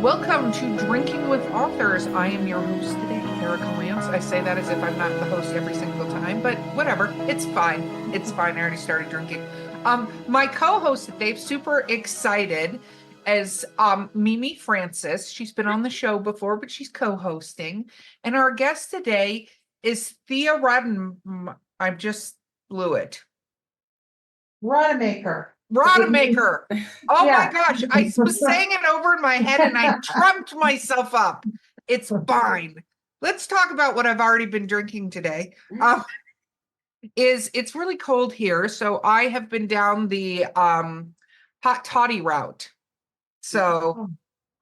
Welcome to Drinking with Authors. I am your host today, Erica Lance. I say that as if I'm not the host every single time, but whatever. It's fine. It's fine. I already started drinking. My co-host today, super excited, is Mimi Francis. She's been on the show before, but she's co-hosting. And our guest today is Thea Rademacher. I just blew it. Rademacher. Rademacher. Oh Yeah. my gosh. I was saying it over in my head and I trumped myself up. It's fine. Let's talk about what I've already been drinking today. It's really cold here. So I have been down the hot toddy route. So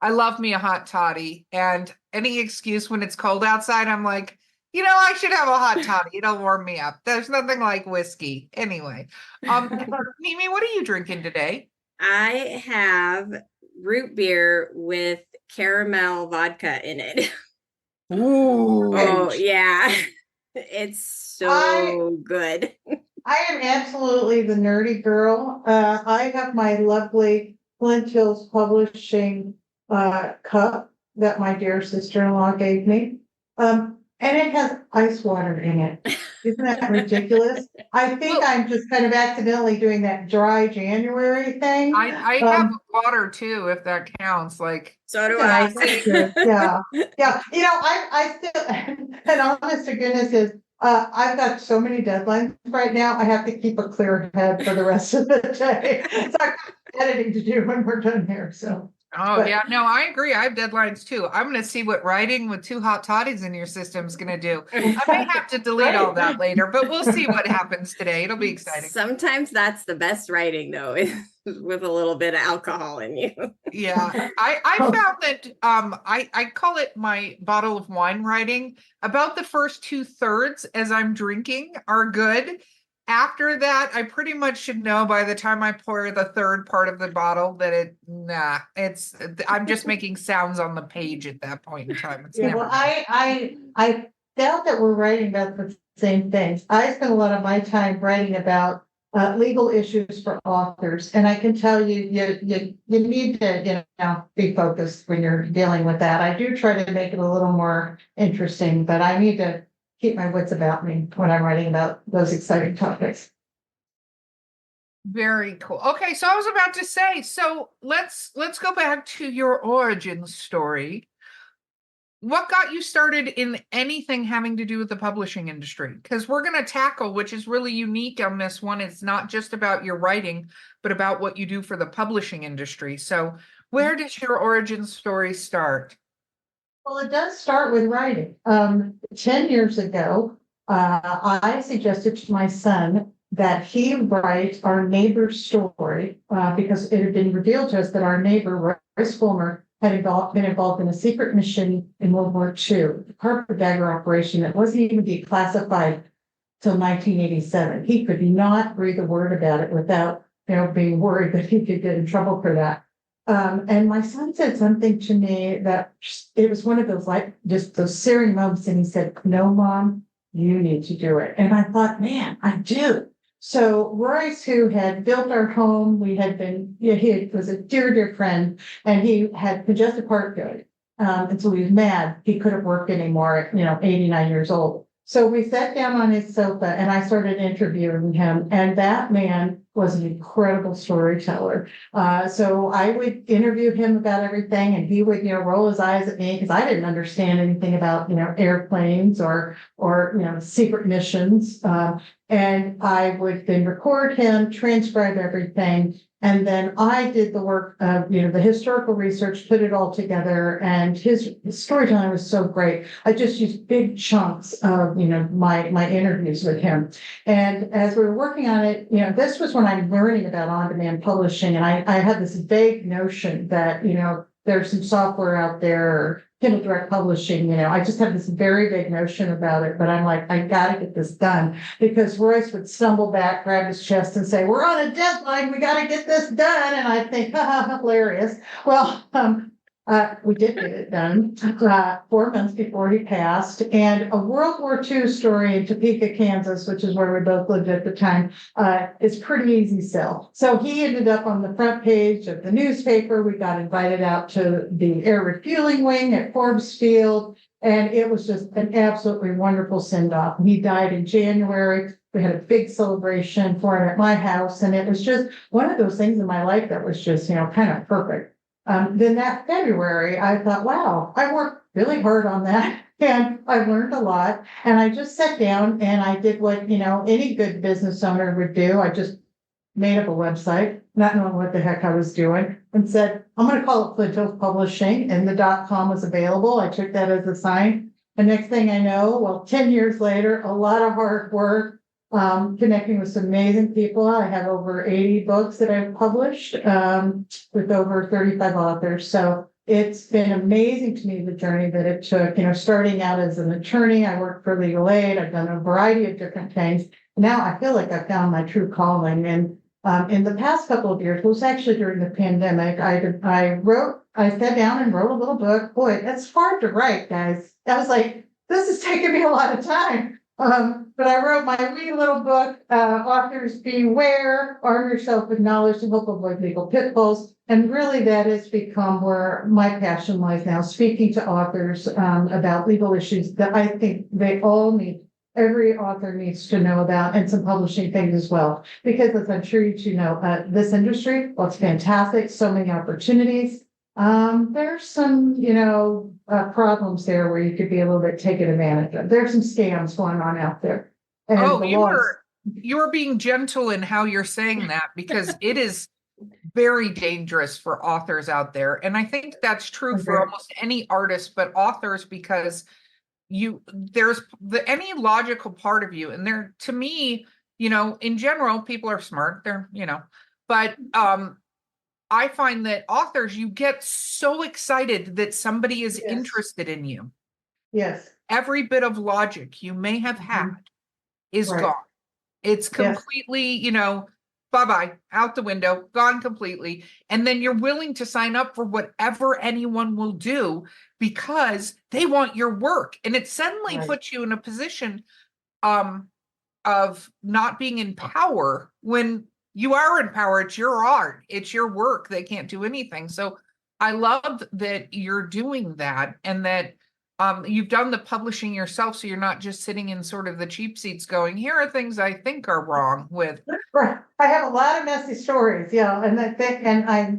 I love me a hot toddy, and any excuse when it's cold outside, I'm like, I should have a hot toddy. It'll warm me up. There's nothing like whiskey. Anyway, Mimi, what are you drinking today? I have root beer with caramel vodka in it. Ooh. Oh, yeah. It's so good. I am absolutely the nerdy girl. I have my lovely Flint Hills Publishing cup that my dear sister-in-law gave me. And it has ice water in it. Isn't that ridiculous? I think I'm just kind of accidentally doing that dry January thing. I have water too, if that counts. Like, so do I. Yeah. I still, and honest to goodness is, I've got so many deadlines right now. I have to keep a clear head for the rest of the day. So I've got editing to do when we're done here. So. Yeah, no, I agree. I have deadlines too. I'm going to see what writing with 2 hot toddies in your system is going to do. I may have to delete all that later, but we'll see what happens today. It'll be exciting. Sometimes that's the best writing, though, with a little bit of alcohol in you. Yeah, I found that I call it my bottle of wine writing. About the first 2/3 as I'm drinking are good. After that, I pretty much should know by the time I pour the third part of the bottle that I'm just making sounds on the page at that point in time. It's never. Well, I doubt that we're writing about the same things. I spend a lot of my time writing about legal issues for authors, and I can tell you need to be focused when you're dealing with that. I do try to make it a little more interesting, but I need to keep my wits about me when I'm writing about those exciting topics. Very cool. Okay, so I was about to say, so let's go back to your origin story. What got you started in anything having to do with the publishing industry? Because we're going to tackle, which is really unique on this one, it's not just about your writing, but about what you do for the publishing industry. So where does your origin story start? Well, it does start with writing. 10 years ago, I suggested to my son that he write our neighbor's story because it had been revealed to us that our neighbor, Royce Fulmer, had been involved in a secret mission in World War II, the carpetbagger operation that wasn't even declassified till 1987. He could not breathe a word about it without being worried that he could get in trouble for that. And my son said something to me that it was one of those just those searing moments. And he said, "No, Mom, you need to do it." And I thought, man, I do. So Royce, who had built our home, he was a dear friend, and he had congestive heart failure. And so he was mad. He couldn't work anymore at, 89 years old. So we sat down on his sofa and I started interviewing him, and that man was an incredible storyteller. So I would interview him about everything, and he would, roll his eyes at me because I didn't understand anything about, airplanes or secret missions. And I would then record him, transcribe everything. And then I did the work of, the historical research, put it all together. And his storytelling was so great. I just used big chunks of, my interviews with him. And as we were working on it, this was when I'm learning about on-demand publishing. And I had this vague notion that, there's some software out there, or Kindle Direct Publishing, I just have this very big notion about it, but I'm like, I gotta get this done, because Royce would stumble back, grab his chest and say, "We're on a deadline, we gotta get this done." And I think, hilarious. Well, We did get it done, 4 months before he passed, and a World War II story in Topeka, Kansas, which is where we both lived at the time, is pretty easy sell. So he ended up on the front page of the newspaper. We got invited out to the air refueling wing at Forbes Field, and it was just an absolutely wonderful send-off. He died in January. We had a big celebration for him at my house, and it was just one of those things in my life that was just, kind of perfect. Then that February, I thought, wow, I worked really hard on that and I learned a lot. And I just sat down and I did what, any good business owner would do. I just made up a website, not knowing what the heck I was doing, and said, I'm going to call it Flint Hills Publishing, and the .com was available. I took that as a sign. The next thing I know, 10 years later, a lot of hard work, connecting with some amazing people. I have over 80 books that I've published, with over 35 authors. So it's been amazing to me, the journey that it took, starting out as an attorney. I worked for legal aid. I've done a variety of different things. Now I feel like I've found my true calling. And in the past couple of years, it was actually during the pandemic, I sat down and wrote a little book. Boy, it's hard to write, guys. I was like, this is taking me a lot of time. But I wrote my wee little book, Authors Beware, Arm Yourself with Knowledge to Help Avoid Legal Pitfalls. And really that has become where my passion lies now, speaking to authors about legal issues that I think every author needs to know about, and some publishing things as well. Because as I'm sure you two know, this industry, it's fantastic, so many opportunities. There's some, problems there where you could be a little bit taken advantage of. There's some scams going on out there. And you were being gentle in how you're saying that, because it is very dangerous for authors out there. And I think that's true for almost any artist, but authors, because there's any logical part of you. And there, to me, in general, people are smart. They're, but, I find that authors, you get so excited that somebody is interested in you. Yes. Every bit of logic you may have had is gone. It's completely, bye-bye, out the window, gone completely. And then you're willing to sign up for whatever anyone will do because they want your work. And it suddenly puts you in a position of not being in power when you are in power. It's your art. It's your work. They can't do anything. So I love that you're doing that, and that you've done the publishing yourself. So you're not just sitting in sort of the cheap seats going, here are things I think are wrong with. Right. I have a lot of messy stories. Yeah. And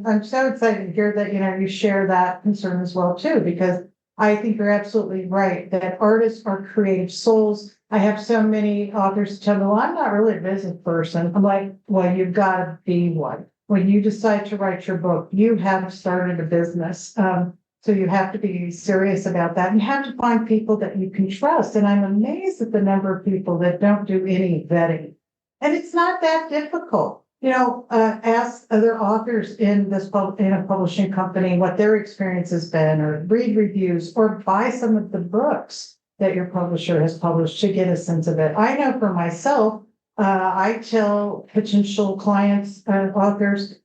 I'm so excited to hear that, you share that concern as well too, because I think you're absolutely right that artists are creative souls. I have so many authors tell me, well, I'm not really a business person. I'm like, well, you've got to be one. When you decide to write your book, you have started a business. So you have to be serious about that, and you have to find people that you can trust. And I'm amazed at the number of people that don't do any vetting. And it's not that difficult. Ask other authors in a publishing company what their experience has been, or read reviews, or buy some of the books that your publisher has published to get a sense of it. I know for myself, I tell potential clients, authors,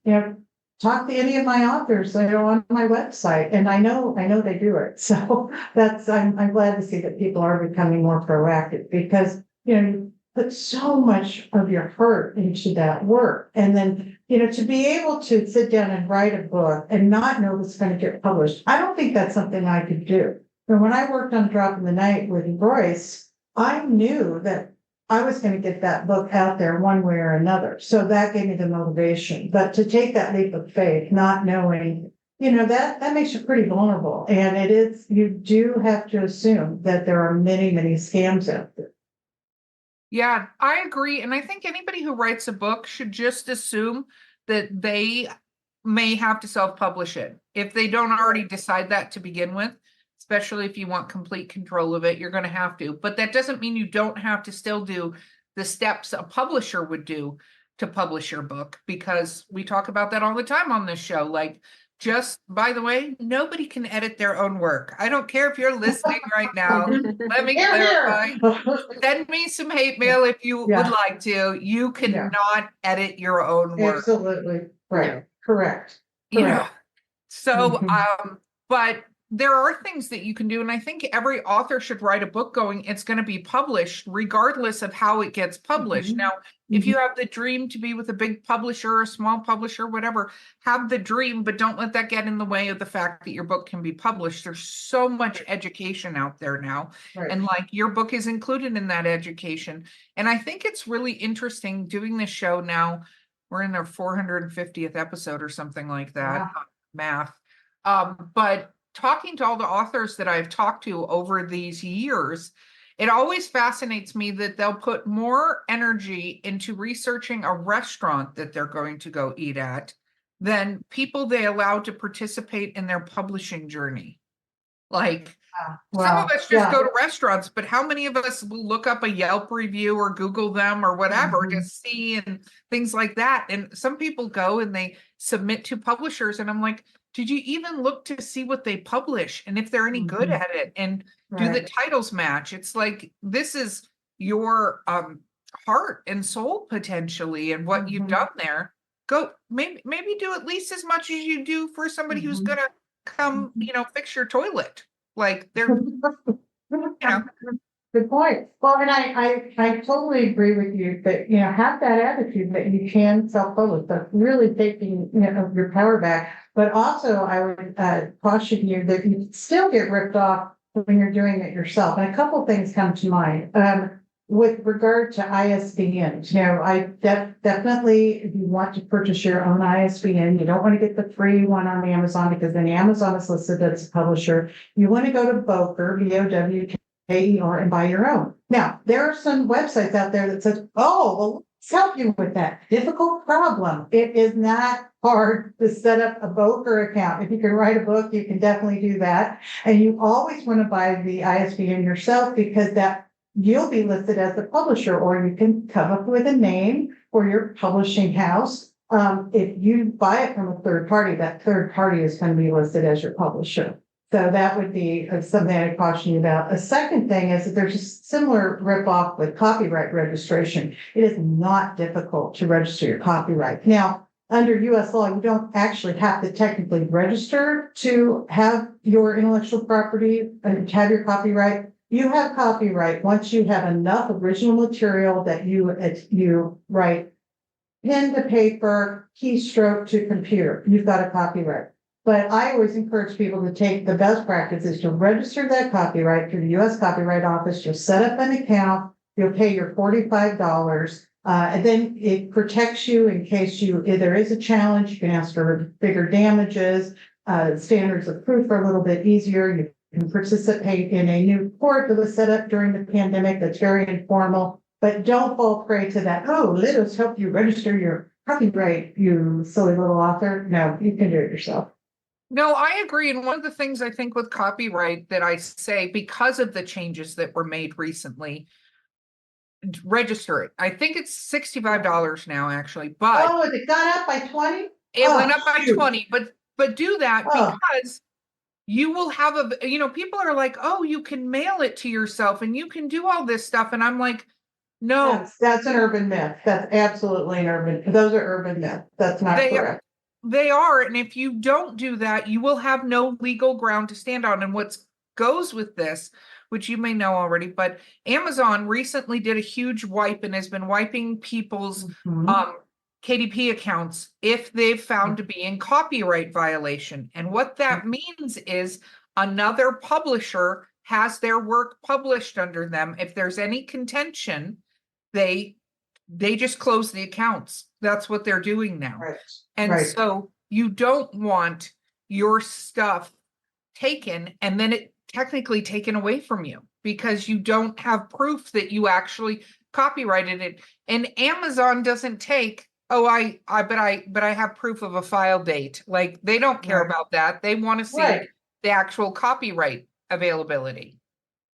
talk to any of my authors that are on my website, and I know they do it. So I'm glad to see that people are becoming more proactive, because you put so much of your heart into that work, and then to be able to sit down and write a book and not know what's going to get published. I don't think that's something I could do. And when I worked on Drop in the Night with Royce, I knew that I was going to get that book out there one way or another. So that gave me the motivation. But to take that leap of faith, not knowing, that makes you pretty vulnerable. And you do have to assume that there are many, many scams out there. Yeah, I agree. And I think anybody who writes a book should just assume that they may have to self-publish it. If they don't already decide that to begin with, especially if you want complete control of it, you're going to have to. But that doesn't mean you don't have to still do the steps a publisher would do to publish your book, because we talk about that all the time on this show. Like, just by the way, nobody can edit their own work. I don't care if you're listening right now. Let me clarify. Send me some hate mail if you would like to. You cannot edit your own work. Absolutely. Right. Correct. So But there are things that you can do. And I think every author should write a book going, it's going to be published regardless of how it gets published. Now, if you have the dream to be with a big publisher, a small publisher, whatever, have the dream, but don't let that get in the way of the fact that your book can be published. There's so much education out there now. Right. And like your book is included in that education. And I think it's really interesting doing this show now. We're in our 450th episode or something like that. Math. But talking to all the authors that I've talked to over these years, it always fascinates me that they'll put more energy into researching a restaurant that they're going to go eat at than people they allow to participate in their publishing journey. Like some of us just go to restaurants, but how many of us will look up a Yelp review or Google them or whatever to see and things like that? And some people go and they submit to publishers, and I'm like, did you even look to see what they publish and if they're any good at it? And do the titles match? It's like, this is your heart and soul potentially, and what you've done there. Go maybe do at least as much as you do for somebody who's gonna come, fix your toilet. Like they're, Good point. Well, and I totally agree with you that, have that attitude that you can self-publish, but really taking, your power back. But also I would caution you that you still get ripped off when you're doing it yourself. And a couple of things come to mind. With regard to ISBNs, I definitely, if you want to purchase your own ISBN, you don't want to get the free one on Amazon, because then Amazon is listed as a publisher. You want to go to Bowker, BOWKER, and buy your own. Now, there are some websites out there that says, oh, well, let's help you with that difficult problem. It is not hard to set up a Bowker account. If you can write a book, you can definitely do that. And you always want to buy the ISBN yourself, because that you'll be listed as the publisher, or you can come up with a name for your publishing house. If you buy it from a third party, that third party is going to be listed as your publisher. So that would be something I'd caution you about. A second thing is that there's a similar ripoff with copyright registration. It is not difficult to register your copyright. Now, under US law, you don't actually have to technically register to have your intellectual property and have your copyright. You have copyright once you have enough original material that you write pen to paper, keystroke to computer. You've got a copyright. But I always encourage people to take the best practices to register that copyright through the U.S. Copyright Office. You'll set up an account. You'll pay your $45. And then it protects you in case if there is a challenge. You can ask for bigger damages. Standards of proof are a little bit easier. You can participate in a new court that was set up during the pandemic that's very informal. But don't fall prey to that. Oh, let us help you register your copyright, you silly little author. No, you can do it yourself. No, I agree. And one of the things I think with copyright that I say, because of the changes that were made recently, register it. I think it's $65 now, actually. But it got up by 20? It went up by 20, but do that because you will have people are like, oh, you can mail it to yourself and you can do all this stuff. And I'm like, no. That's an urban myth. That's absolutely an urban. Those are urban myths. That's not correct. They are. And if you don't do that, you will have no legal ground to stand on. And what goes with this, which you may know already, but Amazon recently did a huge wipe and has been wiping people's KDP accounts if they've found to be in copyright violation. And what that means is another publisher has their work published under them. If there's any contention, they just close the accounts. That's what they're doing now. Right. And so you don't want your stuff taken and then it technically taken away from you because you don't have proof that you actually copyrighted it. And Amazon doesn't take, but I have proof of a file date. Like they don't care about that. They want to see the actual copyright availability.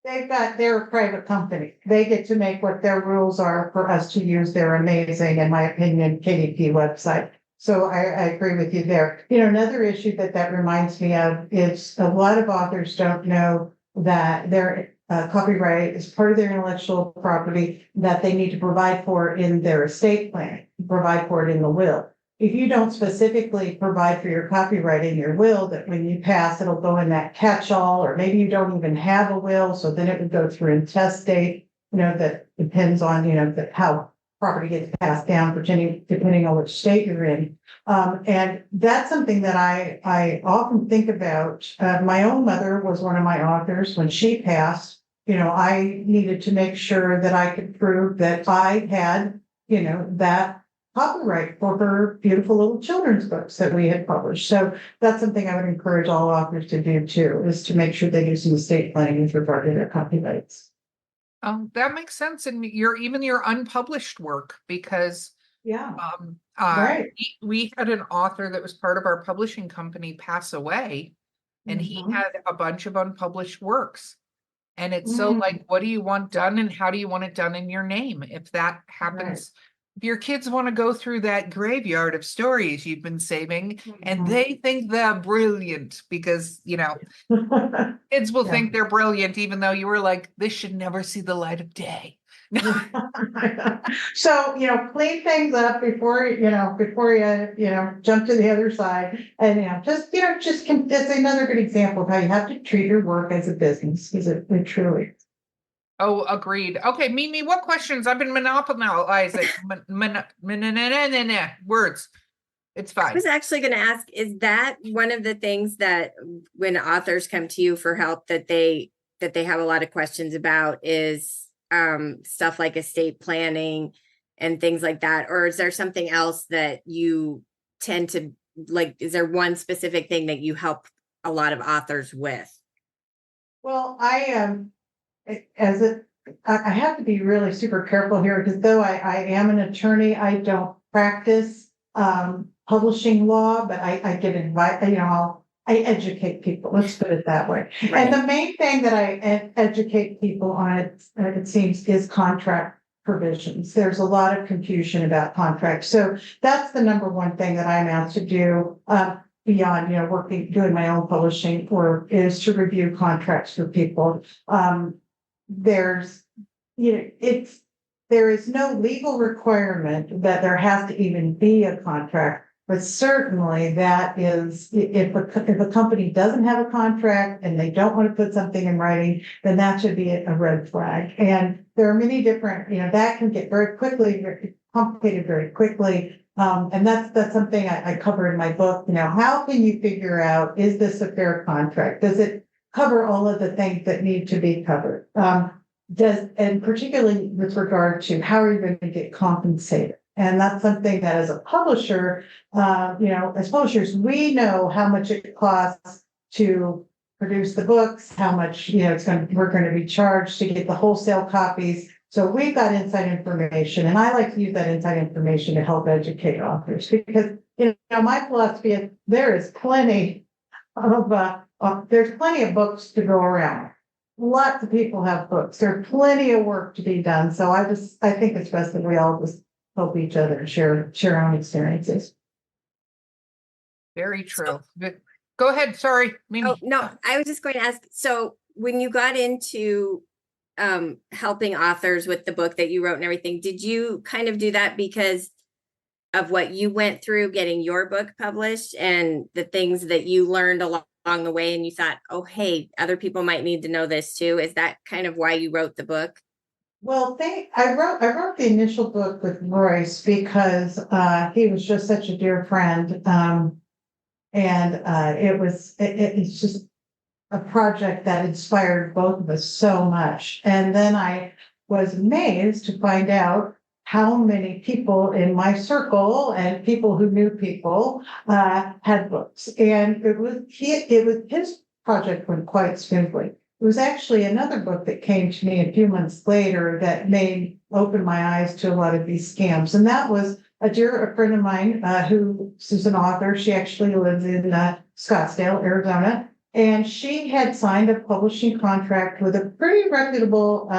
They're a private company. They get to make what their rules are for us to use their amazing, in my opinion, KDP website. So I agree with you there. Another issue that reminds me of is a lot of authors don't know that their copyright is part of their intellectual property that they need to provide for in their estate plan, provide for it in the will. if you don't specifically provide for your copyright in your will, that when you pass, it'll go in that catch-all, or maybe you don't even have a will, so then it would go through intestate, that depends on, how property gets passed down, depending on which state you're in. And that's something that I often think about. My own mother was one of my authors. When she passed, I needed to make sure that I could prove that I had, that copyright for her beautiful little children's books that we had published. So that's something I would encourage all authors to do too, is to make sure they do some estate planning with regard to their copyrights. That makes sense. And even your unpublished work, because Yeah, right. we had an author that was part of our publishing company pass away, and he Mhm. had a bunch of unpublished works. And it's so Mm. like, what do you want done and how do you want it done in your name? If that happens, if your kids want to go through that graveyard of stories you've been saving and Mhm. they think they're brilliant because, kids will Yeah. think they're brilliant, even though you were like, this should never see the light of day. So, clean things up before you jump to the other side. And, that's another good example of how you have to treat your work as a business, because it truly. Oh, agreed. Okay, Mimi, what questions? I've been monopolizing words. It's I fine. was actually going to ask, is that one of the things that when authors come to you for help that they have a lot of questions about is stuff like estate planning and things like that? Or is there something else that you tend to like? Is there one specific thing that you help a lot of authors with? Well, I am, I have to be really super careful here, because though I am an attorney, I don't practice publishing law, but I get advice, I educate people, let's put it that way. Right. And the main thing that I educate people on, it seems, is contract provisions. There's a lot of confusion about contracts. So that's the number one thing that I'm asked to do, beyond, doing my own publishing work, is to review contracts for people. There's, there is no legal requirement that there has to even be a contract. But certainly that is, if a company doesn't have a contract and they don't want to put something in writing, then that should be a red flag. And there are many different, that can get very complicated very quickly. And that's something I cover in my book. How can you figure out, is this a fair contract? Does it cover all of the things that need to be covered? And particularly with regard to how are you going to get compensated? And that's something that as a publisher, as publishers, we know how much it costs to produce the books, how much, we're going to be charged to get the wholesale copies. So we've got inside information, and I like to use that inside information to help educate authors, because, my philosophy is there is plenty of, there's plenty of books to go around. Lots of people have books. There's plenty of work to be done. So I think it's best that we all just help each other and share our own experiences. Very true. Go ahead. Sorry, Mimi. Oh, no, I was just going to ask. So when you got into helping authors with the book that you wrote and everything, did you kind of do that because of what you went through getting your book published and the things that you learned along the way, and you thought, oh, hey, other people might need to know this too? Is that kind of why you wrote the book? Well, I wrote the initial book with Royce because he was just such a dear friend, and it's just a project that inspired both of us so much. And then I was amazed to find out how many people in my circle and people who knew people had books, and it was his project went quite smoothly. It was actually another book that came to me a few months later that opened my eyes to a lot of these scams. And that was a friend of mine who's an author. She actually lives in Scottsdale, Arizona. And she had signed a publishing contract with a pretty reputable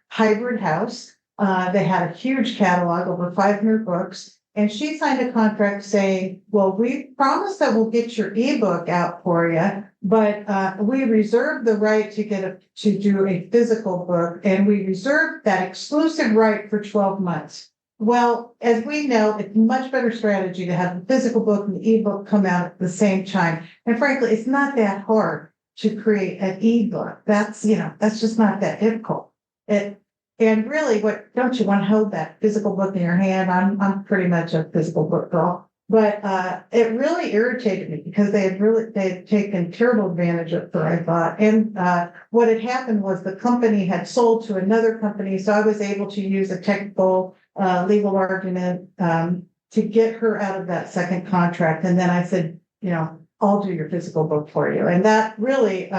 hybrid house. They had a huge catalog, over 500 books. And she signed a contract saying, well, we promise that we'll get your ebook out for you, but we reserve the right to do a physical book, and we reserve that exclusive right for 12 months. Well, as we know, it's much better strategy to have the physical book and the ebook come out at the same time. And frankly, it's not that hard to create an ebook. That's, that's just not that difficult. And really, don't you want to hold that physical book in your hand? I'm pretty much a physical book girl. But it really irritated me because they had taken terrible advantage of her, I thought. And what had happened was the company had sold to another company, so I was able to use a technical legal argument to get her out of that second contract. And then I said, I'll do your physical book for you. And that really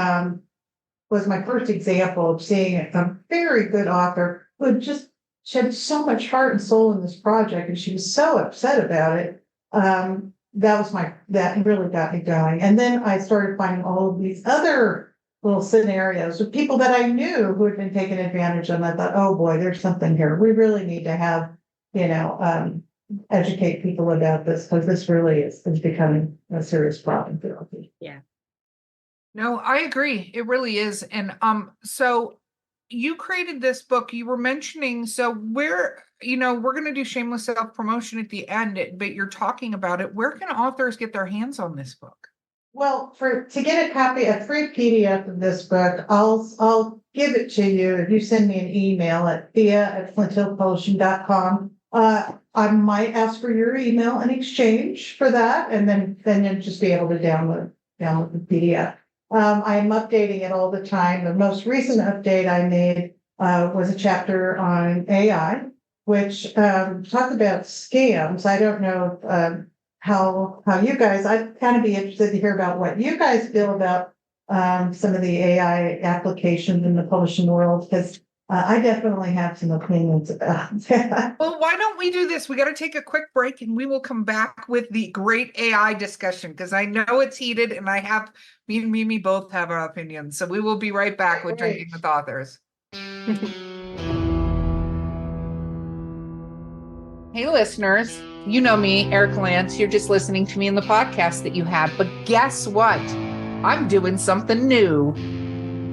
was my first example of seeing a very good author who had just shed so much heart and soul in this project, and she was so upset about it. That really got me going. And then I started finding all of these other little scenarios with people that I knew who had been taken advantage of. And I thought, oh boy, there's something here. We really need to have, educate people about this, because this really is becoming a serious problem. Yeah. No, I agree. It really is. And so you created this book. You were mentioning, so we're going to do shameless self-promotion at the end, but you're talking about it. Where can authors get their hands on this book? Well, to get a copy, a free PDF of this book, I'll give it to you if you send me an email at thea@flinthillpublishing.com. I might ask for your email in exchange for that, and then you'll just be able to download the PDF. I am updating it all the time. The most recent update I made was a chapter on AI, which talked about scams. I don't know how you guys, I'd kind of be interested to hear about what you guys feel about some of the AI applications in the publishing world, because I definitely have some opinions about that. Well, why don't we do this? We got to take a quick break and we will come back with the great AI discussion, because I know it's heated and me and Mimi both have our opinions. So we will be right back with Drinking with Authors. Hey, listeners, you know me, Erica Lance. You're just listening to me in the podcast that you have. But guess what? I'm doing something new.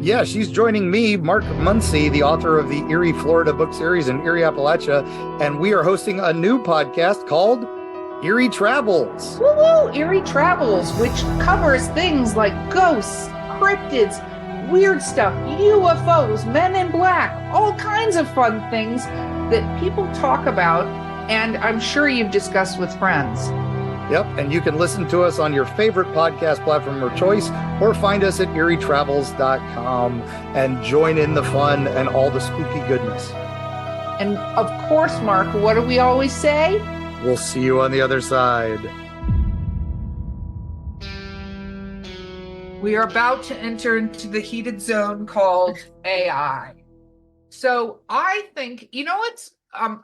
Yeah, she's joining me, Mark Muncy, the author of the Erie, Florida book series in Erie, Appalachia, and we are hosting a new podcast called Erie Travels. Woo-woo! Erie Travels, which covers things like ghosts, cryptids, weird stuff, UFOs, men in black, all kinds of fun things that people talk about, and I'm sure you've discussed with friends. Yep, and you can listen to us on your favorite podcast platform of choice, or find us at erietravels.com and join in the fun and all the spooky goodness. And of course, Mark, what do we always say? We'll see you on the other side. We are about to enter into the heated zone called AI. So I think, it's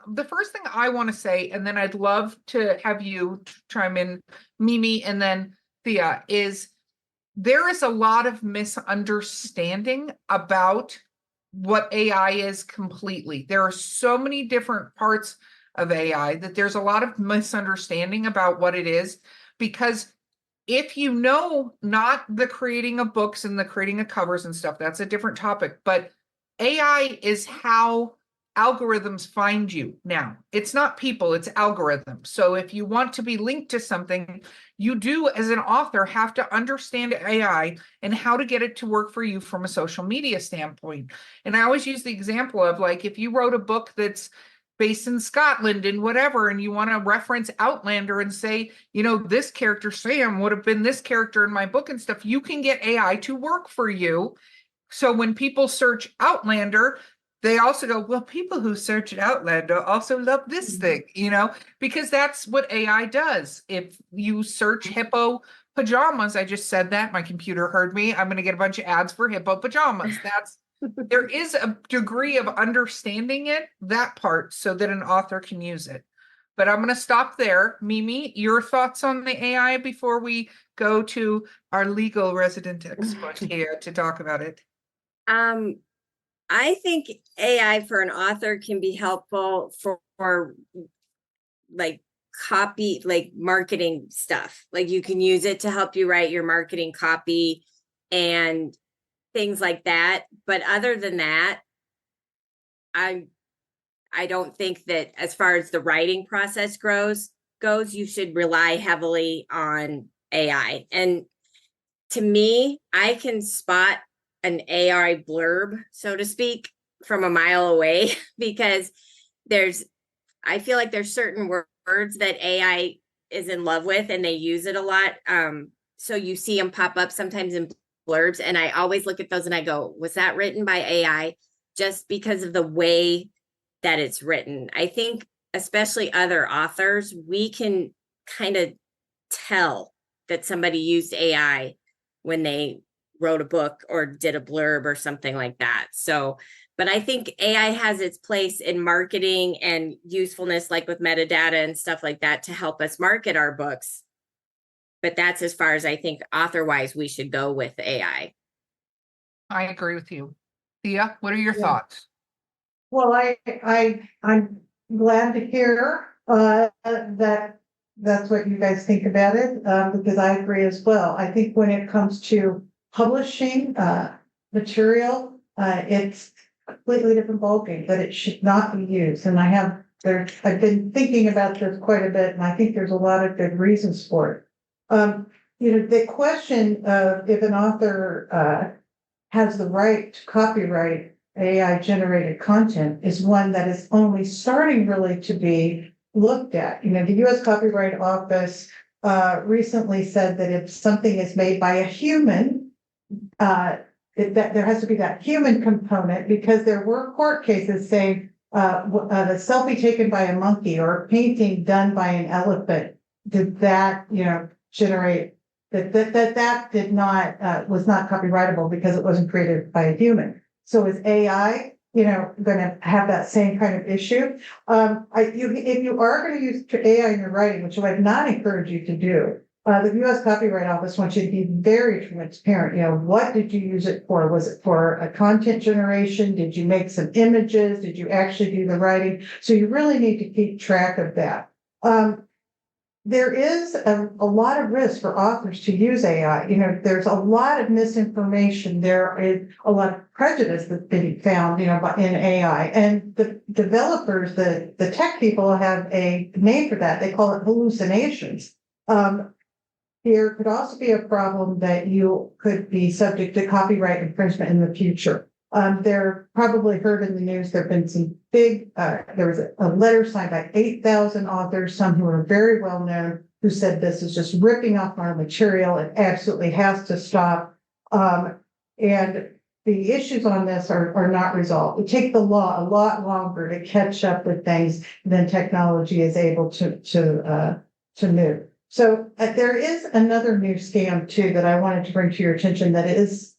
the first thing I want to say, and then I'd love to have you chime in, Mimi, and then Thea, is there is a lot of misunderstanding about what AI is completely. There are so many different parts of AI that there's a lot of misunderstanding about what it is, because if you know not the creating of books and the creating of covers and stuff, that's a different topic, but AI is how algorithms find you now. It's not people, it's algorithms. So if you want to be linked to something, you do, as an author, have to understand AI and how to get it to work for you from a social media standpoint. And I always use the example of, like, if you wrote a book that's based in Scotland and whatever, and you want to reference Outlander and say, this character, Sam, would have been this character in my book and stuff, you can get AI to work for you. So when people search Outlander, they also go, well, people who search Outlander also love this thing, because that's what AI does. If you search hippo pajamas, I just said that, my computer heard me. I'm going to get a bunch of ads for hippo pajamas. There is a degree of understanding that part, so that an author can use it. But I'm going to stop there. Mimi, your thoughts on the AI before we go to our legal resident expert here to talk about it. I think AI for an author can be helpful for like copy, like marketing stuff. Like you can use it to help you write your marketing copy and things like that. But other than that, I I don't think that as far as the writing process goes, you should rely heavily on AI. And to me, I can spot an AI blurb, so to speak, from a mile away because I feel like there's certain words that AI is in love with and they use it a lot. So you see them pop up sometimes in blurbs, and I always look at those and I go, was that written by AI? Just because of the way that it's written. I think especially other authors, we can kind of tell that somebody used AI when they wrote a book or did a blurb or something like that. So, but I think AI has its place in marketing and usefulness, like with metadata and stuff like that, to help us market our books. But that's as far as I think author-wise we should go with AI. I agree with you. Thea, what are your Yeah. thoughts? Well, I'm glad to hear that that's what you guys think about it, because I agree as well. I think when it comes to publishing material, it's a completely different ballgame, that it should not be used. And I've been thinking about this quite a bit, and I think there's a lot of good reasons for it. The question of if an author has the right to copyright AI generated content is one that is only starting really to be looked at. The US Copyright Office recently said that if something is made by a human, that there has to be that human component, because there were court cases saying the selfie taken by a monkey or a painting done by an elephant, did that, generate that did not was not copyrightable because it wasn't created by a human. So is AI, going to have that same kind of issue? If you are going to use AI in your writing, which I would not encourage you to do, the U.S. Copyright Office wants you to be very transparent. What did you use it for? Was it for a content generation? Did you make some images? Did you actually do the writing? So you really need to keep track of that. There is a lot of risk for authors to use AI. There's a lot of misinformation. There is a lot of prejudice that's been found, in AI. And the developers, the tech people have a name for that. They call it hallucinations. There could also be a problem that you could be subject to copyright infringement in the future. They're probably heard in the news. There have been some big, there was a letter signed by 8,000 authors, some who are very well known, who said this is just ripping off our material. It absolutely has to stop. And the issues on this are not resolved. It takes the law a lot longer to catch up with things than technology is able to move. So there is another new scam too that I wanted to bring to your attention that is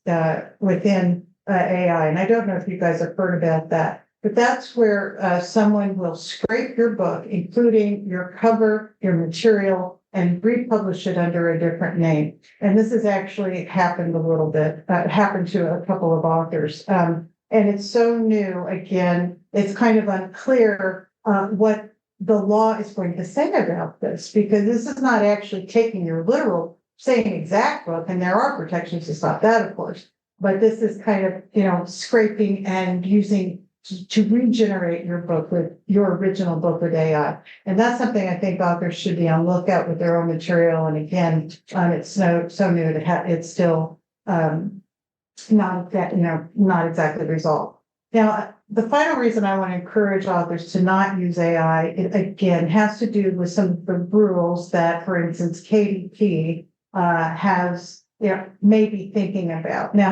within AI. And I don't know if you guys have heard about that, but that's where someone will scrape your book, including your cover, your material, and republish it under a different name. And this has actually happened a little bit, happened to a couple of authors. And it's so new, again, it's kind of unclear what the law is going to say about this, because this is not actually taking your literal, same exact book, and there are protections to stop that, of course. But this is kind of, scraping and using to regenerate your book with your original book with AI. And that's something I think authors should be on lookout with their own material. And again, it's so new that it's still not exactly resolved. Now, the final reason I want to encourage authors to not use AI, it again has to do with some of the rules that, for instance, KDP has maybe thinking about. Now,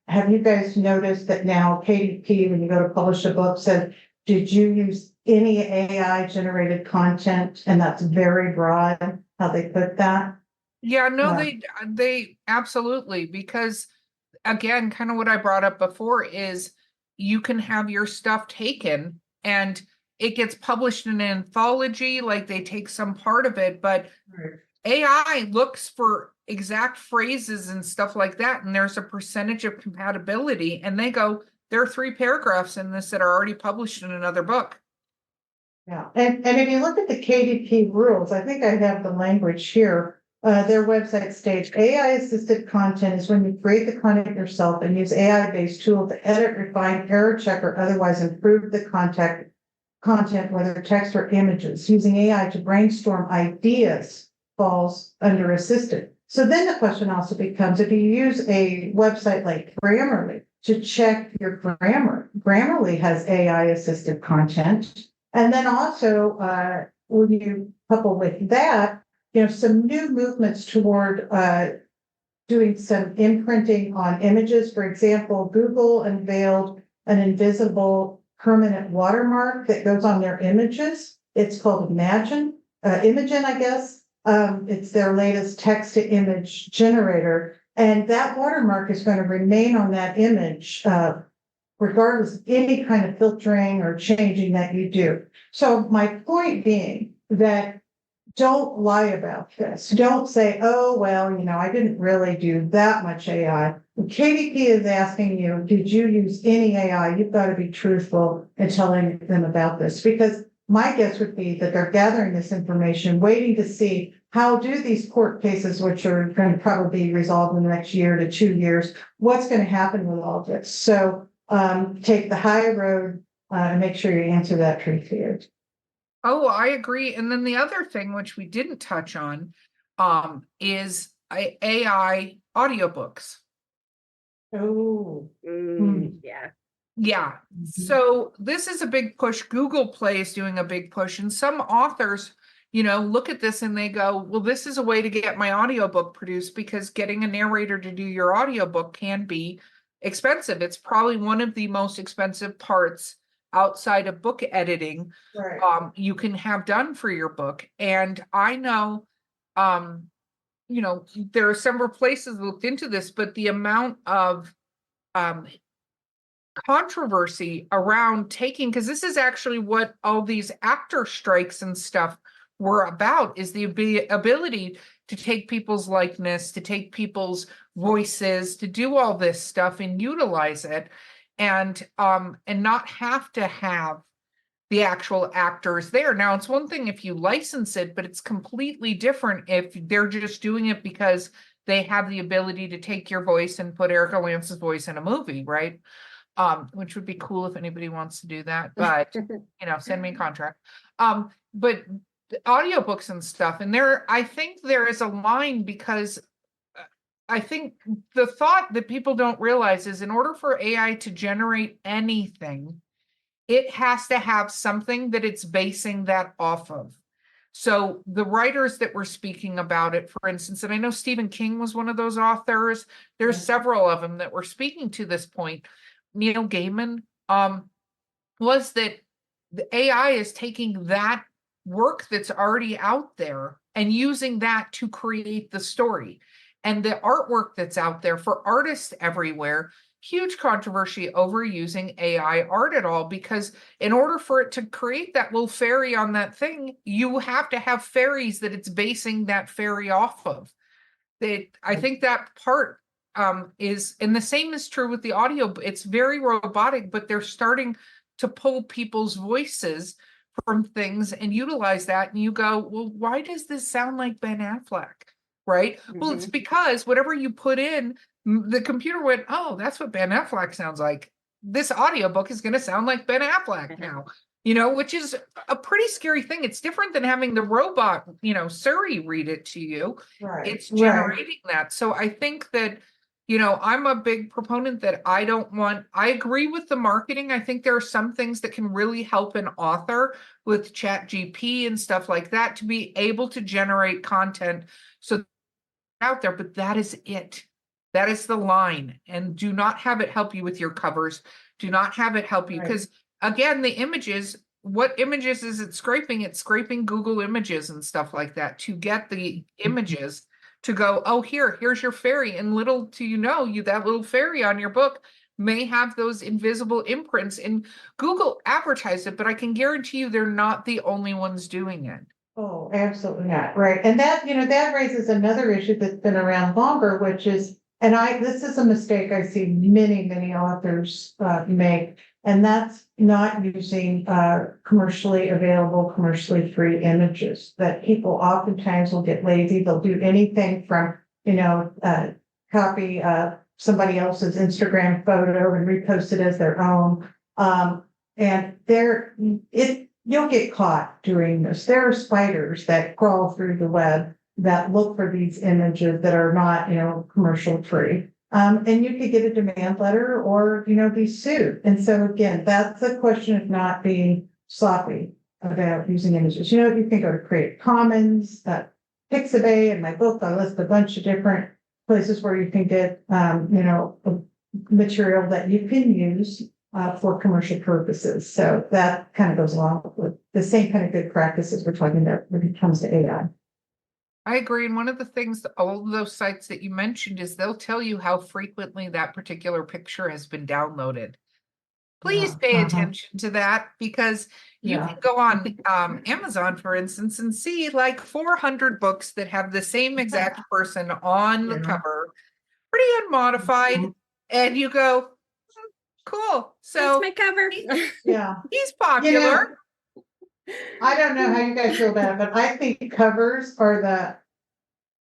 have you guys noticed that now KDP, when you go to publish a book, says, did you use any AI generated content? And that's very broad how they put that. Yeah, no, they absolutely, because again, kind of what I brought up before is you can have your stuff taken and it gets published in an anthology, like they take some part of it, but AI looks for exact phrases and stuff like that, and there's a percentage of compatibility, and they go, there are 3 paragraphs in this that are already published in another book. Yeah, and if you look at the KDP rules, I think I have the language here. Their website states AI-assisted content is when you create the content yourself and use AI-based tools to edit, refine, error check, or otherwise improve the content, whether text or images, using AI to brainstorm ideas falls under assisted. So then the question also becomes, if you use a website like Grammarly to check your grammar, Grammarly has AI assisted content. And then also, when you couple with that, some new movements toward doing some imprinting on images. For example, Google unveiled an invisible permanent watermark that goes on their images. It's called Imogen, I guess. It's their latest text to image generator. And that watermark is going to remain on that image, regardless of any kind of filtering or changing that you do. So my point being that don't lie about this. Don't say, oh, well, I didn't really do that much AI. KDP is asking you, did you use any AI? You've got to be truthful in telling them about this, because my guess would be that they're gathering this information, waiting to see how do these court cases, which are going to probably be resolved in the next year to 2 years, what's going to happen with all this? So take the high road and make sure you answer that truthfully. Oh, I agree. And then the other thing, which we didn't touch on, is AI audiobooks. Oh, Yeah. Yeah. So this is a big push. Google Play is doing a big push. And some authors, look at this and they go, well, this is a way to get my audiobook produced, because getting a narrator to do your audiobook can be expensive. It's probably one of the most expensive parts outside of book editing, right. you can have done for your book. And I know, there are several places looked into this, but the amount of controversy around taking, because this is actually what all these actor strikes and stuff were about, is the ability to take people's likeness, to take people's voices, to do all this stuff and utilize it, and not have to have the actual actors there. Now, it's one thing if you license it, but it's completely different if they're just doing it because they have the ability to take your voice and put Erica Lance's voice in a movie, right? Which would be cool if anybody wants to do that, but send me a contract. But audiobooks and stuff, and I think there is a line, because I think the thought that people don't realize is, in order for AI to generate anything, it has to have something that it's basing that off of. So the writers that were speaking about it, for instance, and I know Stephen King was one of those authors, there's several of them that were speaking to this point. Neil Gaiman, was that the AI is taking that work that's already out there and using that to create the story. And the artwork that's out there for artists everywhere, huge controversy over using AI art at all, because in order for it to create that little fairy on that thing, you have to have fairies that it's basing that fairy off of. I think that part is, and the same is true with the audio. It's very robotic, but they're starting to pull people's voices from things and utilize that. And you go, well, why does this sound like Ben Affleck? Right? Well, it's because whatever you put in, the computer went, oh, that's what Ben Affleck sounds like. This audiobook is going to sound like Ben Affleck now, which is a pretty scary thing. It's different than having the robot, Siri read it to you. Right. It's generating that. So I think that, I'm a big proponent that I agree with the marketing. I think there are some things that can really help an author with ChatGPT and stuff like that to be able to generate content so out there, but that is it. That is the line. And do not have it help you with your covers. Do not have it help you, because again, the images, what images is it scraping? It's scraping Google Images and stuff like that to get the images to go, oh, here's your fairy. And little do you know, that little fairy on your book may have those invisible imprints, and Google advertised it, but I can guarantee you they're not the only ones doing it. Oh, absolutely not. Right. And that, that raises another issue that's been around longer, which is, this is a mistake I see many, many authors make, and that's not using commercially available, commercially free images. That people oftentimes will get lazy. They'll do anything from, copy somebody else's Instagram photo and repost it as their own. And you'll get caught doing this. There are spiders that crawl through the web that look for these images that are not, commercial free. And you could get a demand letter or, be sued. And so again, that's a question of not being sloppy about using images. You can go to Creative Commons, Pixabay, in my book, I list a bunch of different places where you can get, material that you can use for commercial purposes. So that kind of goes along with the same kind of good practices we're talking about when it comes to AI. I agree. And one of the things, all of those sites that you mentioned is they'll tell you how frequently that particular picture has been downloaded. Please Yeah, pay uh-huh. attention to that, because you Yeah. can go on Amazon, for instance, and see like 400 books that have the same exact person on the Yeah. cover, pretty unmodified. Mhm. And you go, cool. So That's my cover. Yeah. he's popular. I don't know how you guys feel about it, but I think covers are the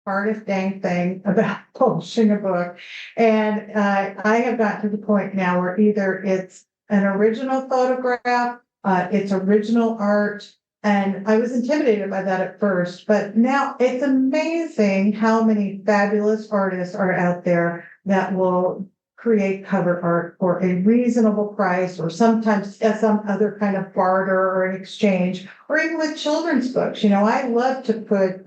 hardest dang thing about publishing a book. And I have gotten to the point now where either it's an original photograph, it's original art, and I was intimidated by that at first, but now it's amazing how many fabulous artists are out there that will create cover art for a reasonable price, or sometimes as some other kind of barter or an exchange, or even with children's books. I love to put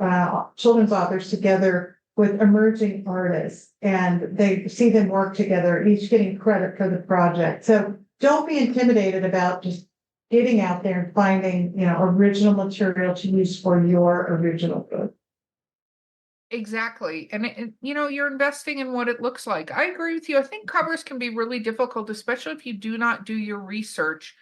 children's authors together with emerging artists, and they see them work together, each getting credit for the project. So don't be intimidated about just getting out there and finding, original material to use for your original book. Exactly. And you're investing in what it looks like. I agree with you. I think covers can be really difficult, especially if you do not do your research,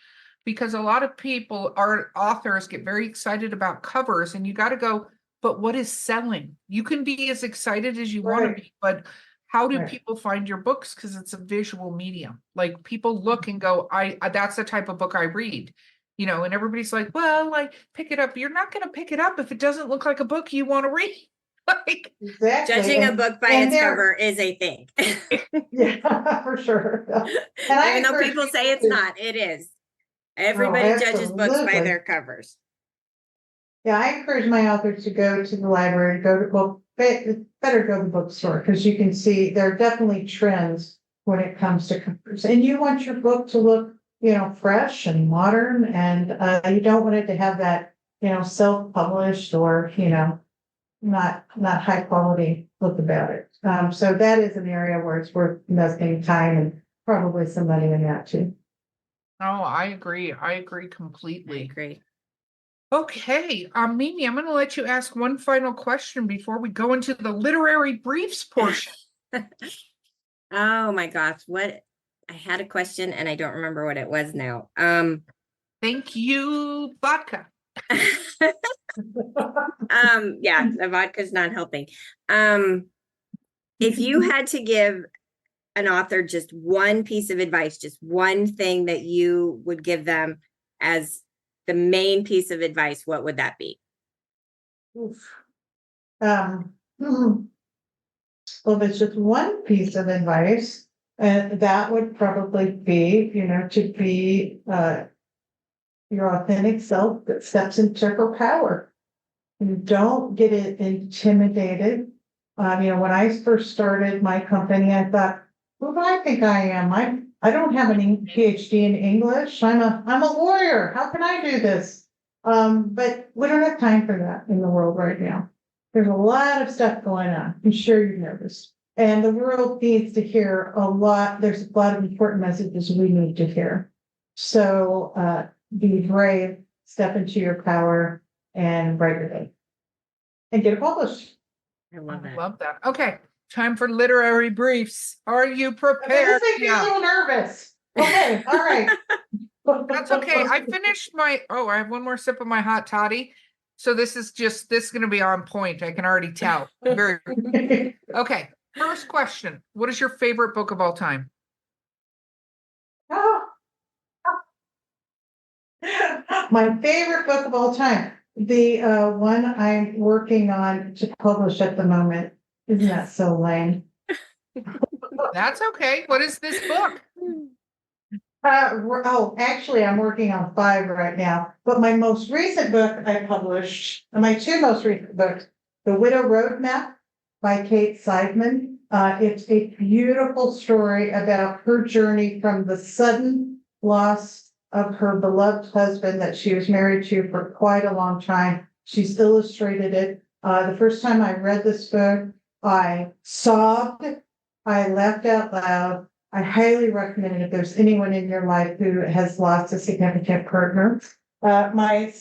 because a lot of people, our authors, get very excited about covers, and you got to go, but what is selling? You can be as excited as you want to be, but how do people find your books? Because it's a visual medium. Like, people look and go, I that's the type of book I read. And everybody's like, well, pick it up. You're not going to pick it up if it doesn't look like a book you want to read. Exactly. Judging a book by its cover is a thing. Yeah, for sure. Even though people say it's not, it is. Everybody judges books by their covers. Yeah, I encourage my authors to go to the library, better go to the bookstore, because you can see there are definitely trends when it comes to covers. And you want your book to look, fresh and modern, and you don't want it to have that, self-published or, not high quality look about it. So that is an area where it's worth investing time and probably some money in that too. Oh, I agree. I agree I completely. agree. Okay, Mimi, I'm going to let you ask one final question before we go into the literary briefs portion. Oh my gosh, I had a question and I don't remember what it was now. Thank you, vodka. Yeah, the vodka's not helping. If you had to give an author just one piece of advice, just one thing that you would give them as the main piece of advice, what would that be? Well, if it's just one piece of advice, that would probably be, to be your authentic self that steps into her power. And don't get intimidated. When I first started my company, I thought, who do I think I am? I don't have any PhD in English. I'm a lawyer. How can I do this? But we don't have time for that in the world right now. There's a lot of stuff going on. I'm sure you've noticed. And the world needs to hear a lot. There's a lot of important messages we need to hear. So be brave, step into your power, and write your book. And get it published. I love that. Love that. Okay, time for literary briefs. Are you prepared? This makes me a little nervous. Okay, all right. That's okay. I finished I have one more sip of my hot toddy. So this is going to be on point. I can already tell. Very okay. First question. What is your favorite book of all time? My favorite book of all time. The one I'm working on to publish at the moment. Isn't that so lame? That's okay. What is this book? Actually, I'm working on 5 right now, but my most recent book I published, my 2 most recent books, The Widow Roadmap by Kate Seidman. It's a beautiful story about her journey from the sudden loss of her beloved husband that she was married to for quite a long time. She's illustrated it. The first time I read this book, I sobbed. I laughed out loud. I highly recommend it if there's anyone in your life who has lost a significant partner. My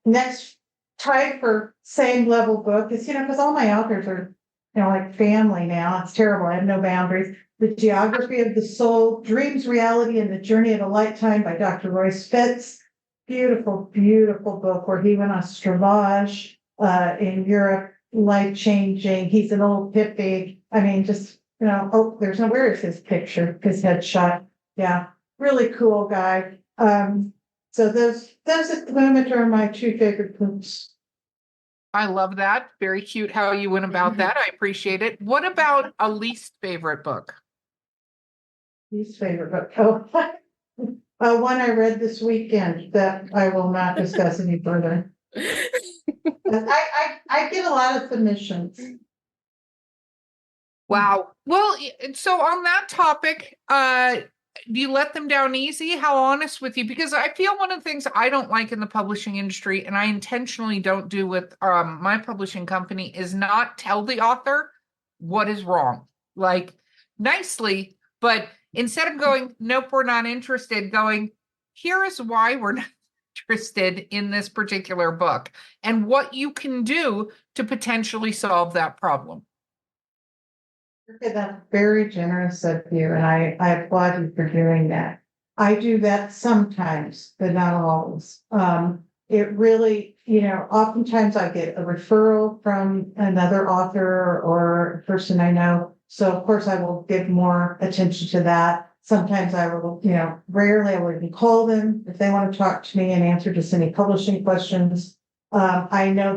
next tied for same level book is, because all my authors are, like family now. It's terrible. I have no boundaries. The Geography of the Soul, Dreams, Reality, and the Journey of a Lifetime by Dr. Roy Spitz. Beautiful, beautiful book where he went on Stravage in Europe, life-changing. He's an old hippie. I mean, just, where is his picture, his headshot? Yeah, really cool guy. So those at the moment are my 2 favorite books. I love that. Very cute how you went about that. I appreciate it. What about a least favorite book? Least favorite book. One I read this weekend that I will not discuss any further. I get a lot of submissions. Wow. Well, so on that topic, do you let them down easy? How honest with you? Because I feel one of the things I don't like in the publishing industry, and I intentionally don't do with my publishing company, is not tell the author what is wrong. Like nicely, but instead of going, nope, we're not interested, going, here is why we're not interested in this particular book and what you can do to potentially solve that problem. Okay, that's very generous of you, and I applaud you for doing that. I do that sometimes, but not always. It really, oftentimes I get a referral from another author or a person I know. So of course I will give more attention to that. Sometimes I will, rarely I will even call them if they want to talk to me and answer just any publishing questions. I know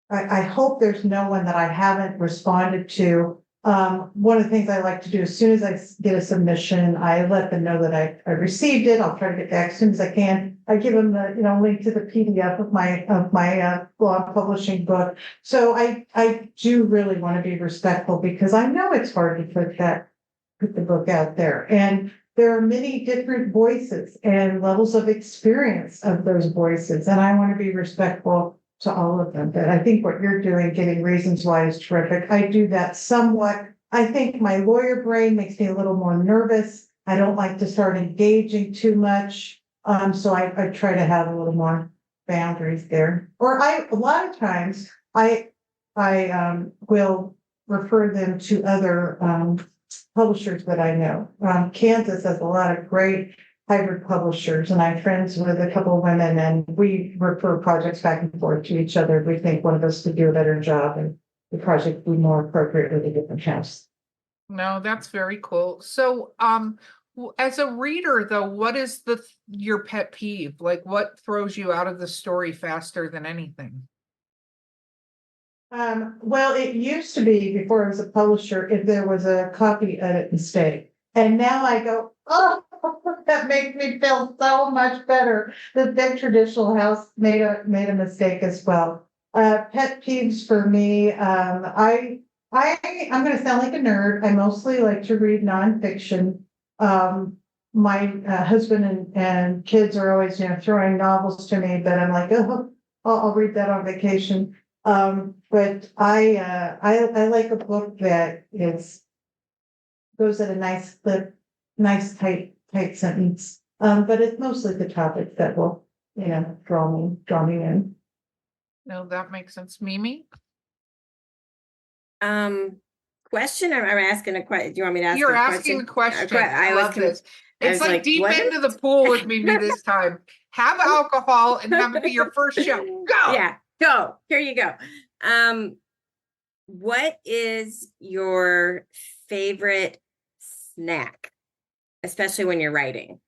I hope there's no one that I haven't responded to. One of the things I like to do as soon as I get a submission, I let them know that I received it. I'll try to get back as soon as I can. I give them the, link to the PDF of my blog publishing book. So I do really want to be respectful because I know it's hard to put the book out there. And there are many different voices and levels of experience of those voices. And I want to be respectful to all of them. But I think what you're doing, giving reasons why, is terrific. I do that somewhat. I think my lawyer brain makes me a little more nervous. I don't like to start engaging too much. So I try to have a little more boundaries there. Or a lot of times I will refer them to other publishers that I know. Kansas has a lot of great hybrid publishers, and I'm friends with a couple of women, and we refer projects back and forth to each other. We think one of us could do a better job, and the project would be more appropriate with a different house. No, that's very cool. So, as a reader, though, what is your pet peeve? Like, what throws you out of the story faster than anything? Well, it used to be, before I was a publisher, if there was a copy edit mistake, and now I go, oh, that makes me feel so much better. The big traditional house made a mistake as well. Pet peeves for me. I'm going to sound like a nerd. I mostly like to read nonfiction. My husband and kids are always, throwing novels to me, but I'm like, oh, I'll read that on vacation. But I like a book that goes at a nice clip, nice tight sentence. But it's mostly the topic that will, draw me in. No, that makes sense. Mimi? Question, or I'm asking a question. Do you want me to ask You're a asking a question. I love this. It's like deep into the pool with Mimi this time. Have alcohol and have it be your first show. Go! Yeah, go. Here you go. What is your favorite snack, especially when you're writing?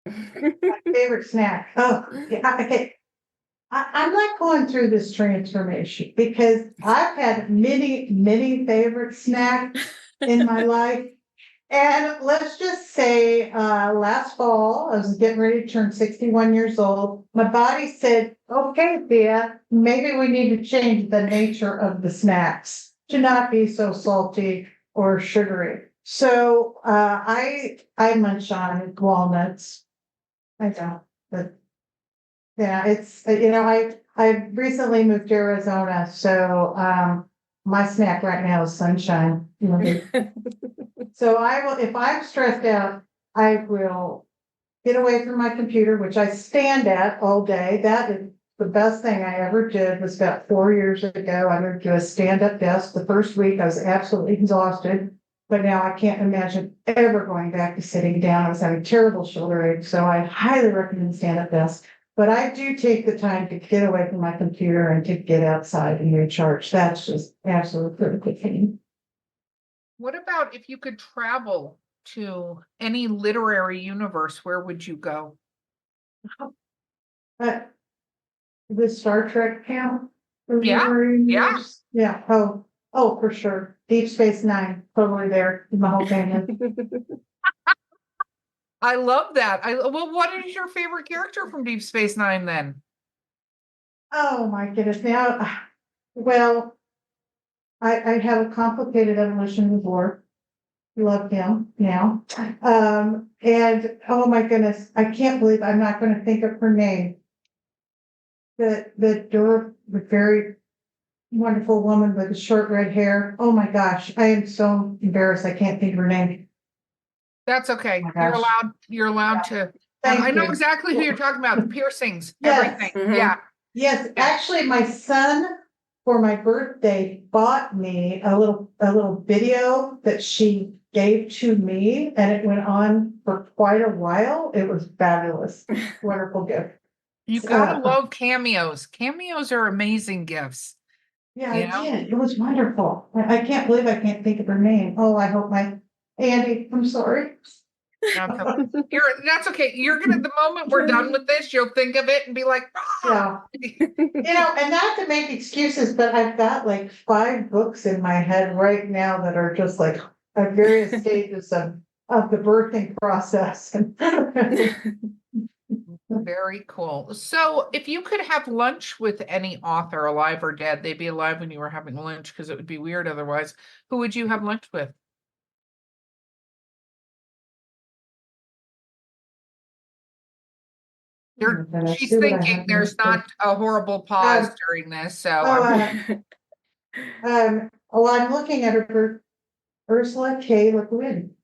My favorite snack. Oh, yeah, okay. I'm not going through this transformation because I've had many favorite snacks in my life. And let's just say, last fall, I was getting ready to turn 61 years old. My body said, okay, Thea, maybe we need to change the nature of the snacks to not be so salty or sugary. So, I munch on walnuts. I don't, but yeah, it's, I recently moved to Arizona, so, my snack right now is sunshine. So I will, if I'm stressed out, I will get away from my computer, which I stand at all day. That is the best thing I ever did. Was about 4 years ago. I moved to a stand-up desk. The first week I was absolutely exhausted, but now I can't imagine ever going back to sitting down. I was having terrible shoulder aches, so I highly recommend stand-up desk. But I do take the time to get away from my computer and to get outside and recharge. That's just absolutely critical for me. What about if you could travel to any literary universe, where would you go? But the Star Trek count? For Yeah, literary yeah. universe? Yeah, oh, for sure. Deep Space Nine, totally there, my whole family. I love that. Well, what is your favorite character from Deep Space Nine then? Oh, my goodness, now, well, I have a complicated evolution of war. Love him now. And oh my goodness, I can't believe I'm not gonna think of her name. The very wonderful woman with the short red hair. Oh my gosh, I am so embarrassed. I can't think of her name. That's okay. Oh my gosh. You're allowed to. Thank I know you. exactly who you're talking about. The piercings, Yes. everything. Mhm. Yeah. Yes, actually, my son, for my birthday, bought me a little video that she gave to me, and it went on for quite a while. It was fabulous. Wonderful gift. You gotta love cameos. Cameos are amazing gifts. Yeah, You I know? did. It was wonderful. I can't believe I can't think of her name. Oh, I hope Andy, I'm sorry. That's okay. You're gonna, the moment we're done with this, you'll think of it and be like, ah! Yeah. And not to make excuses, but I've got like 5 books in my head right now that are just like at various stages of the birthing process. Very cool. So if you could have lunch with any author, alive or dead, they'd be alive when you were having lunch because it would be weird otherwise. Who would you have lunch with? She's thinking there's not a horrible pause during this, so I'm looking at her, Ursula K. Le Guin.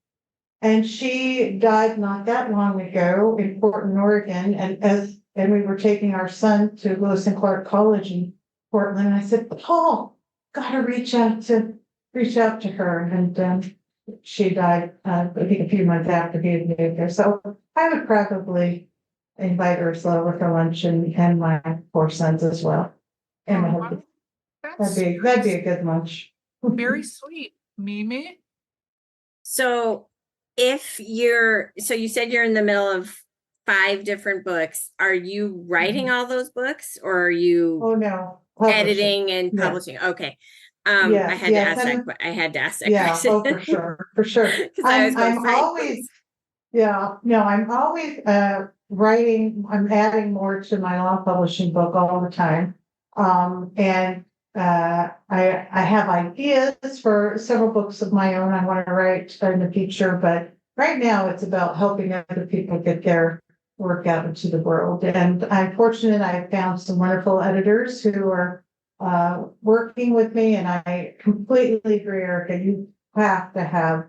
And she died not that long ago in Portland, Oregon. And we were taking our son to Lewis and Clark College in Portland. And I said, Paul, gotta reach out to her. And she died, I think a few months after he had moved there. So I would probably invite Ursula over for lunch and my 4 sons as well. And my husband. That'd be a good lunch. Very sweet. Mimi? So you said you're in the middle of 5 different books. Are you writing all those books, or are you Oh, no. editing and Yeah. publishing? Okay. Yes, I had to ask and- that. I had to ask that Yeah, question. oh, for sure. 'Cause I was going, I'm 5 always, books? yeah, no, I'm always writing, I'm adding more to my law publishing book all the time. And I have ideas for several books of my own I want to write in the future, but right now it's about helping other people get their work out into the world. And I'm fortunate I've found some wonderful editors who are working with me, and I completely agree, Erica, you have to have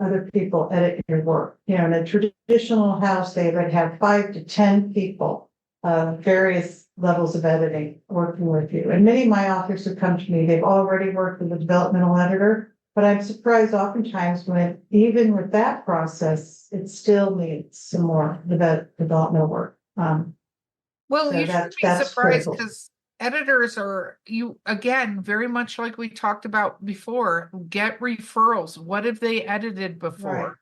other people edit your work. In a traditional house, they would have 5 to 10 people of various levels of editing working with you. And many of my authors who come to me, they've already worked with a developmental editor, but I'm surprised oftentimes even with that process, it still needs some more developmental work. Well, So you shouldn't be that's surprised critical. because editors are, again, very much like we talked about before, get referrals. What have they edited before? Right.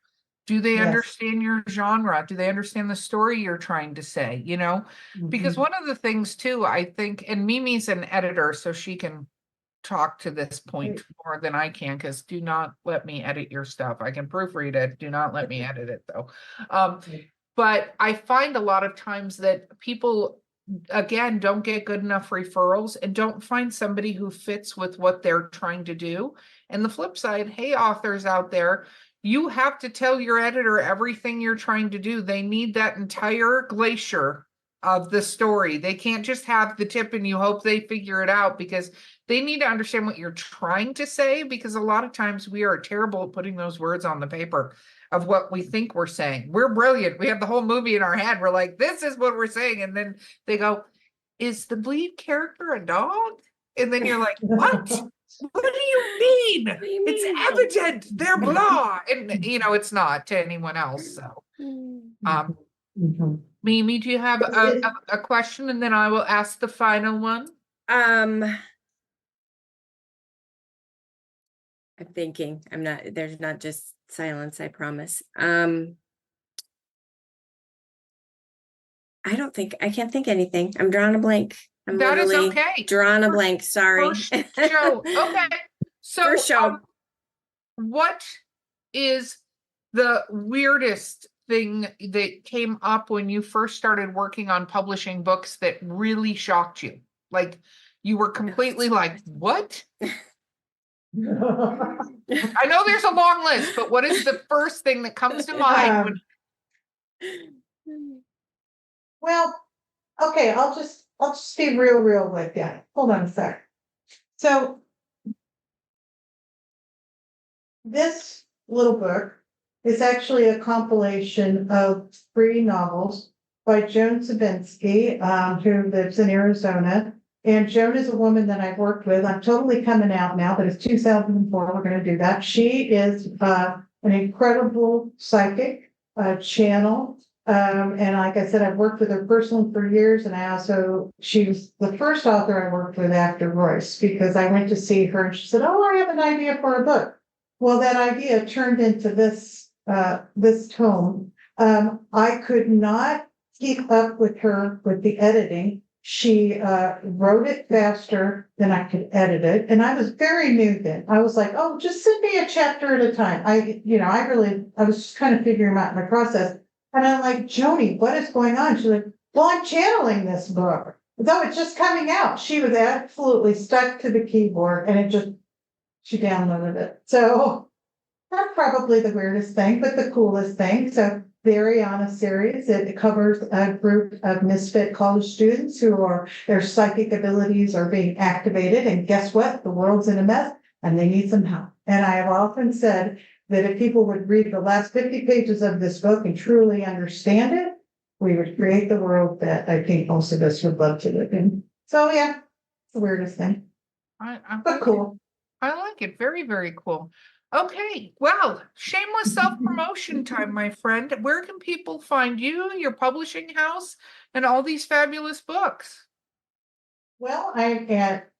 Do they Yes. understand your genre? Do they understand the story you're trying to say? Because Mhm. one of the things too, I think, and Mimi's an editor, so she can talk to this point more than I can, because do not let me edit your stuff. I can proofread it. Do not let me edit it though. But I find a lot of times that people, again, don't get good enough referrals and don't find somebody who fits with what they're trying to do. And the flip side, hey, authors out there, you have to tell your editor everything you're trying to do. They need that entire glacier of the story. They can't just have the tip and you hope they figure it out, because they need to understand what you're trying to say, because a lot of times we are terrible at putting those words on the paper of what we think we're saying. We're brilliant. We have the whole movie in our head. We're like, this is what we're saying. And then they go, is the lead character a dog? And then you're like, what? What do you mean? What do you It's mean? evident. They're blah. And it's not to anyone else. So Mhm. Mimi, do you have a question? And then I will ask the final one. I'm thinking. There's not just silence, I promise. I can't think anything. I'm drawing a blank. I'm That is literally okay. drawing a blank. Sorry. First show. Okay. So First show. what is the weirdest thing that came up when you first started working on publishing books that really shocked you? Like you were completely like, what? I know there's a long list, but what is the first thing that comes to mind? Well, okay, I'll just be real with you. Hold on a sec. So this little book is actually a compilation of 3 novels by Joan Sabinski, who lives in Arizona. And Joan is a woman that I've worked with. I'm totally coming out now, but it's 2004. We're going to do that. She is an incredible psychic, channel. And like I said, I've worked with her personally for years. And she was the first author I worked with after Royce, because I went to see her and she said, oh, I have an idea for a book. Well, that idea turned into this tome. I could not keep up with her with the editing. She wrote it faster than I could edit it. And I was very new then. I was like, oh, just send me a chapter at a time. I was just kind of figuring out my process. And I'm like, Joni, what is going on? She's like, well, I'm channeling this book. Though it's just coming out. She was absolutely stuck to the keyboard and she downloaded it. So that's probably the weirdest thing, but the coolest thing. So the Ariana series, it covers a group of misfit college students their psychic abilities are being activated. And guess what? The world's in a mess and they need some help. And I have often said that if people would read the last 50 pages of this book and truly understand it, we would create the world that I think most of us would love to live in. So yeah, it's the weirdest thing. But cool. I like it. Very, very cool. Okay. Well, shameless self-promotion time, my friend. Where can people find you, your publishing house, and all these fabulous books? Well, I'm at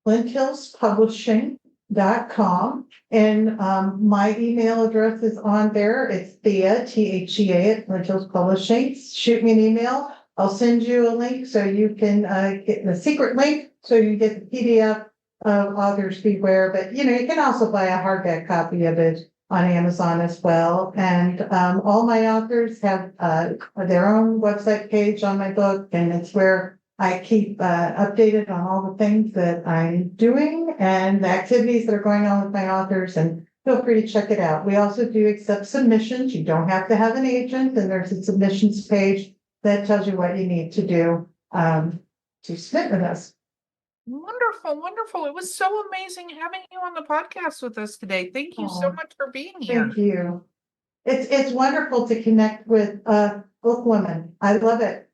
Flint Hills Publishing.com, and my email address is on there. It's Thea, Thea at Flint Hills Publishing. Shoot me an email. I'll send you a link so you can get the secret link so you get the PDF of Authors Beware. But you can also buy a hardback copy of it on Amazon as well. And all my authors have their own website page on my book, and it's where I keep updated on all the things that I'm doing and the activities that are going on with my authors, and feel free to check it out. We also do accept submissions. You don't have to have an agent, and there's a submissions page that tells you what you need to do to submit with us. Wonderful, wonderful. It was so amazing having you on the podcast with us today. Thank you so much for being here. Thank you. It's wonderful to connect with book women. I love it.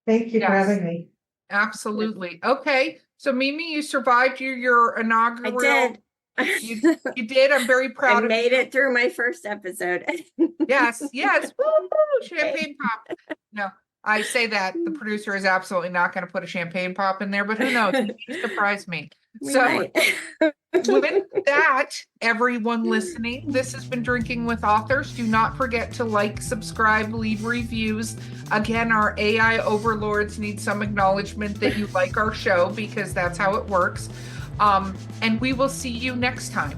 Thank you for having me. Absolutely. Okay. So Mimi, you survived your inaugural. I did. You did. I'm very proud of you. I made it through my first episode. Yes. Woo-hoo, champagne pop. No, I say that the producer is absolutely not going to put a champagne pop in there, but who knows? He surprised me. So with that, everyone listening, this has been Drinking with Authors. Do not forget to like, subscribe, leave reviews. Again, our AI overlords need some acknowledgement that you like our show, because that's how it works. And we will see you next time.